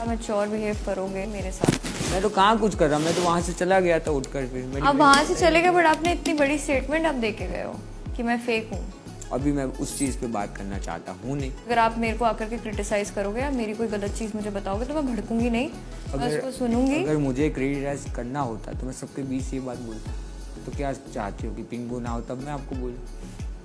Mature behave करोगे मेरे साथ। मैं तो कहाँ कुछ कर रहा, मैं तो वहाँ से चला गया था उठकर। फिर अब वहाँ से चले गए, बट आपने इतनी बड़ी स्टेटमेंट आप दे के गए हो कि मैं फेक हूँ। अभी मैं उस चीज़ पे बात करना चाहता हूँ नहीं। अगर आप मेरे को आकर के क्रिटिसाइज करोगे या मेरी कोई गलत चीज़ मुझे बताओगे तो मैं भड़कूंगी नहीं, मैं उसको सुनूंगी। अगर मुझे क्रिटिसाइज करना होता तो मैं सबके बीच ये बात बोलता। तो क्या चाहती हो कि पिंगो ना हो तब मैं आपको बोलूँ?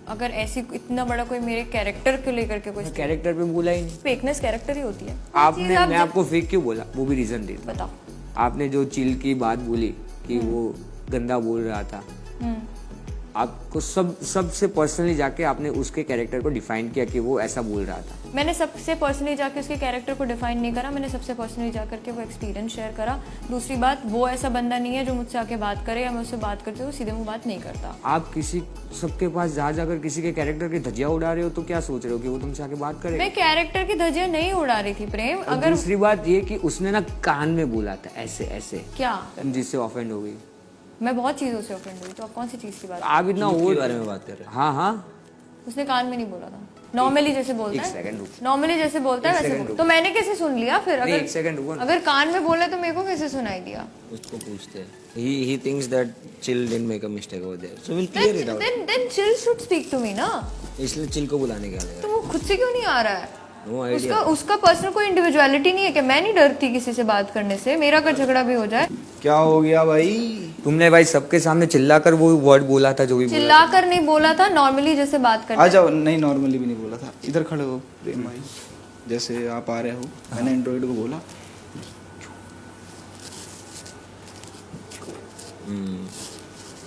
अगर ऐसी इतना बड़ा कोई मेरे कैरेक्टर को लेकर के कोई कैरेक्टर पे बोला ही नहीं। फेकनेस कैरेक्टर ही होती है। आपने मैं आपको फेक क्यों बोला वो भी रीजन दे। बताओ। आपने जो चिल की बात बोली कि वो गंदा बोल रहा था, आपको सबसे पर्सनली जाके आपने उसके कैरेक्टर को डिफाइन किया कि वो ऐसा बोल रहा था। मैंने सबसे पर्सनली जाके उसके कैरेक्टर को डिफाइन नहीं करा, मैंने सबसे पर्सनली जाकर के वो एक्सपीरियंस शेयर करा। दूसरी बात, वो ऐसा बंदा नहीं है जो मुझसे आके बात करे या मैं उससे बात करती हूँ सीधे मुंह बात नहीं करता। आप किसी सबके पास जाकर किसी के कैरेक्टर की धज्जियां उड़ा रहे हो तो क्या सोच रहे हो कि वो तुमसे आके बात करे? मैं कैरेक्टर की धज्जियां नहीं उड़ा रही थी प्रेम। अगर दूसरी बात ये कि उसने ना कान में बोला था ऐसे ऐसे, क्या तुम जिससे ऑफेंड हो गई। मैं बहुत चीजों से ऑफेंड हुई, तो आप कौन सी चीज की बात? आप इतना के बारे में बात कर रहे हैं? हाँ हाँ, उसने कान में नहीं बोला था, नॉर्मली जैसे बोलता है। सेकंड रुक। नॉर्मली जैसे बोलता है वैसे तो मैंने कैसे सुन लिया फिर? अगर एक सेकंड रुको ना। अगर कान में बोला तो मेरे को कैसे सुनाई दिया? उसको पूछते हैं। He thinks that Chill didn't make a mistake over there. So we'll clear it out. Then Chill should speak to me ना। इसलिए चिल को बुलाने के लिए। तो वो खुद से क्यों नहीं आ रहा है? No idea. उसका पर्सनल कोई इंडिविजुअलिटी नहीं है कि मैं नहीं डरती किसी से बात करने से, मेरा अगर झगड़ा भी हो जाए। क्या हो गया भाई? तुमने भाई सबके सामने चिल्लाकर वो वर्ड बोला था जो भी बोला। चिल्लाकर नहीं बोला था, नॉर्मली जैसे बात करते आ जाओ। नहीं, नॉर्मली भी नहीं बोला था। इधर खड़े हो प्रेम भाई, जैसे आप आ रहे हो। मैंने एंड्रॉइड को बोला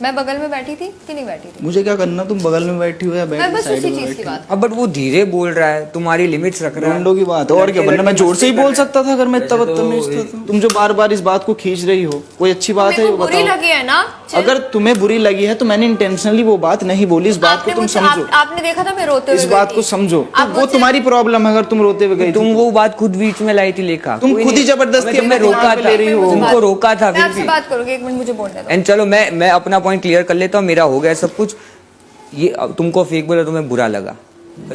मैं बगल में बैठी थी कि नहीं बैठी थी? मुझे क्या करना, तुम बगल में बैठी हो या मैं बैठ बस साइड उसी में चीज की बैठी बात। अब बट वो धीरे बोल रहा है, तुम्हारी लिमिट्स रख रहा है। रोंडो की बात है और क्या, वरना मैं जोर से ही बोल सकता था अगर मैं इतना बदतमीज था तो। तुम जो बार बार इस बात को खींच रही हो, कोई अच्छी बात है? मेरे को बुरी बताओ। लगी है ना? अगर तुम्हें बुरी लगी है तो मैंने इंटेंशनली वो बात नहीं बोली। इस बात को तुम समझो। आपने देखा था मैं रोते हुए इस बात को समझो। वो तुम्हारी प्रॉब्लम है अगर तुम रोते हुए गई। तुम वो बात खुद बीच में लाई थी लेखा। तुम खुद ही जबरदस्ती मैं रोका था, तुमको रोका था। मैं आपसे बात करूंगी, एक मिनट मुझे बोलने दो। एंड चलो मैं अपना पॉइंट क्लियर कर लेता हूँ, मेरा हो गया सब कुछ। ये अब तुमको फेक बोला तुम्हें बुरा लगा,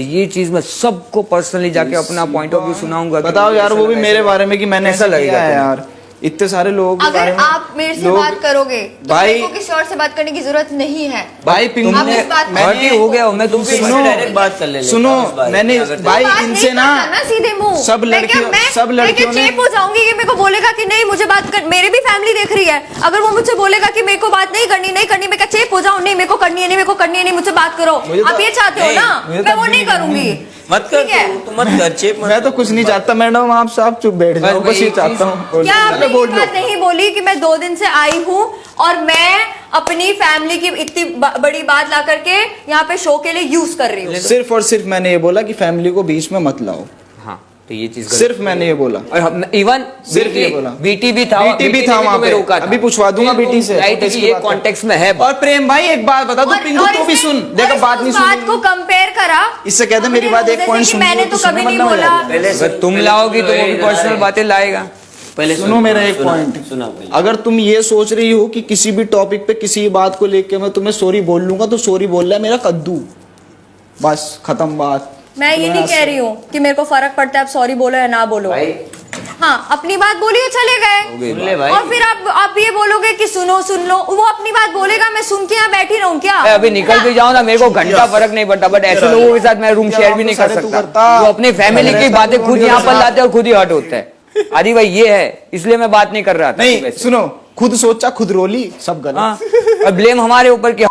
ये चीज मैं सबको पर्सनली जाके अपना पॉइंट ऑफ व्यू सुनाऊंगा। बताओ यार, वो भी मेरे बारे में कि मैंने ऐसा लगेगा यार। इतने सारे लोग अगर आप मेरे से बात करोगे तो भाई मेरे को किसी और से बात करने की जरूरत नहीं है। भाई पिंगू आप इस बात और भी हो गया, मैं तुमसे डायरेक्ट बात कर ले। सुनो, मैंने भाई इनसे ना सीधे मुंह सब लड़कियों ने चेप हो जाऊंगी कि मेरे को बोलेगा कि नहीं मुझे बात कर। मेरी भी फैमिली देख रही है, अगर वो मुझे बोलेगा कि मेरे को बात नहीं करनी, मैं क्या चेप हो जाऊं? नहीं, मेरे को करनी है, नहीं मेरे को करनी है, नहीं मुझे बात करो। आप ये चाहते हो ना? मैं वो नहीं करूंगी। मत कर तू, मत कर चेप मत। मैं तो कुछ नहीं चाहता मैडम, आप साहब चुप बैठ जाओ, बस ये चाहता हूँ। क्या आपने ये बात नहीं बोली कि मैं 2 दिन से आई हूँ और मैं अपनी फैमिली की इतनी बड़ी बात ला करके यहाँ पे शो के लिए यूज कर रही हूँ? सिर्फ और सिर्फ मैंने ये बोला कि फैमिली को बीच में मत लाओ। हाँ, तो ये चीज सिर्फ मैंने ये बोला, और इवन सिर्फ ये बोला। बीटी भी था वहाँ पे। रोका था। अभी पूछवा दूंगा बीटी से। ये कॉन्टेक्स्ट में है। और प्रेम भाई एक बात बता दो, पिंगू तू भी सुन। देखो बात नहीं सुन, बात को कंपेयर करा इससे कहते मेरी बात एक पॉइंट सुन। मैंने तो कभी नहीं बोला। अगर तुम लाओगी तो वो भी पर्सनल बातें लाएगा। पहले सुनो मेरा एक पॉइंट। सुना पहले। अगर तुम ये सोच रही हो कि किसी भी टॉपिक पे किसी बात को लेके मैं तुम्हें सॉरी बोल लूंगा तो सॉरी बोल रहा है मेरा कद्दू, बस खत्म बात। मैं ये नहीं कह रही हूँ कि मेरे को फर्क पड़ता है आप सॉरी बोलो या ना बोलो। हाँ, अपनी बात बोलिए, चले गए। सुन ले भाई। और फिर आप ये बोलोगे कि सुन लो, वो अपनी बात बोलेगा, मैं सुन के यहाँ बैठी रहूं क्या? अभी निकल भी जाओ ना, मेरे को घंटा फर्क नहीं पड़ता, बट ऐसे लोगों के साथ मैं रूम शेयर भी नहीं कर सकता जो अपनी फैमिली की बातें खुद यहाँ पर लाते हैं और खुद ही हट होते हैं। आदि भाई ये है, इसलिए मैं बात नहीं कर रहा था। नहीं सुनो, खुद सोचा खुद रोली, सब गलत। हाँ, और ब्लेम हमारे ऊपर की।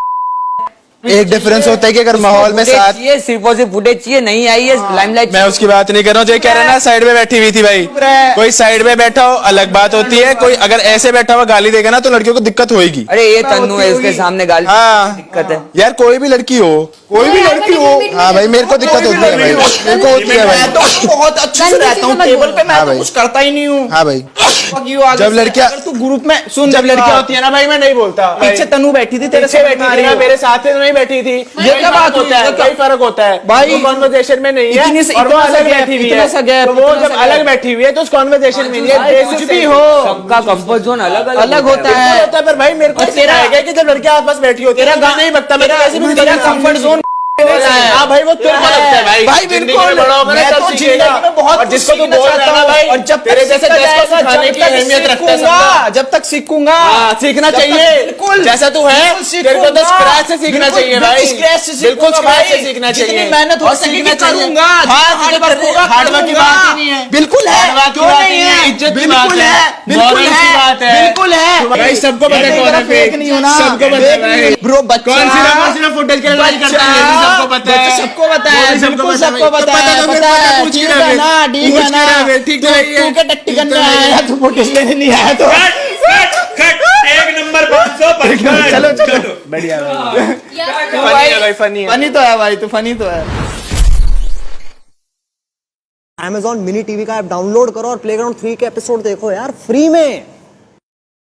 एक डिफरेंस होता है कि अगर माहौल में साथ चाहिए, सिर्फ और सिर्फ फुटेज चाहिए, नहीं आई है लाइमलाइट। मैं उसकी बात नहीं कर रहा हूँ, जो कह रहा है ना साइड में बैठी हुई थी भाई। कोई साइड में बैठा हो अलग बात होती है, कोई अगर ऐसे बैठा हुआ गाली देगा ना तो लड़कियों को दिक्कत होगी। अरे ये तन्नू है, इसके सामने गाली दिक्कत है यार कोई भी लड़की हो, कोई भी लड़की हो। हाँ भाई मेरे को दिक्कत होती है भाई, मेरे को होती है भाई। मैं तो बहुत अच्छे से रहता हूँ टेबल पे, मैं तो कुछ करता ही नहीं हूँ। हाँ भाई, जब लड़कियां तू ग्रुप में सुन, जब लड़कियां होती है ना भाई मैं नहीं बोलता। पीछे तनु बैठी थी, तेरे से बैठी थी, मेरे साथ में नहीं बैठी थी। ये क्या बात होता है? कई फर्क होता है भाई, कॉन्वर्सेशन में नहीं है और वो अलग बैठी हुई है। तो वो जब अलग बैठी हुई है तो उस कॉन्वर्सेशन में नहीं है। कुछ भी हो, सबका कंफर्ट जोन अलग अलग होता है। पर भाई मेरे को तेरा है कि जब लड़कियां आपस बैठी होती है तेरा गाना नहीं बकता, मेरा तेरा कंफर्ट जोन हाँ भाई वो तेरे को लगता है भाई भाई जिंदगी बिल्कुल में बड़ा होगा ना मैं तब तो सीखेगा। जिंदगी में बहुत और कुछ जिसको तू सीखना बोल रहा है चाहता ना हूँ। भाई और जब तेरे जैसे सीखता जैस को जाएगा, सिखाने जब की तक अहमियत रखता है सीखूंगा, समझा। जब तक सीखूंगा हाँ सीखना जब तक चाहिए बिल्कुल जैसा तू है बिल्कुल तेरे को तो सीखूंगा। स्क्रैच से सीखना बिल्कुल, चाहिए भाई स्क्रैच से बिल्कुल सीखूंगा स्क्रैच से भाई। सीखना जितनी चाहिए मेहनत हो और सकेगी सीखना चाहिए। करूंगा, हाँ जितना तुझे hard work होगा, हार्ड वर्क की करूंगा। बात ही नहीं है बिल्कुल है Hard work की क्यों बात नहीं ही है इज्जत की बिल्कुल बात है बिल्कुल मोरल की बात है है बिल्कुल है भाई सबको पता है ये कौन है मेरा fake नहीं हो ना सबको पता है भाई ब्रो बच्चा कौन सिर्फ फुटेज के लिए लाइक करता है ये भी सबको पता है बच्चा सबको पता वो है भी सबको बिल्कुल पता है सबको भाई। पता तो है तो फिर पता है पूछ ठीक के है ना रहे। ठीक पूछ है के ना रहे, ठीक तो तू नहीं है। तू क्या टट्टी ठीक करने तो नहीं आया है। तू फुटेज लेने नहीं आया तो एक नंबर 555 चलो चलो बढ़िया फनी है भाई फनी तो है भाई तू फनी तो है Amazon मिनी टीवी का ऐप डाउनलोड करो और प्लेग्राउंड 3 के एपिसोड देखो यार फ्री में।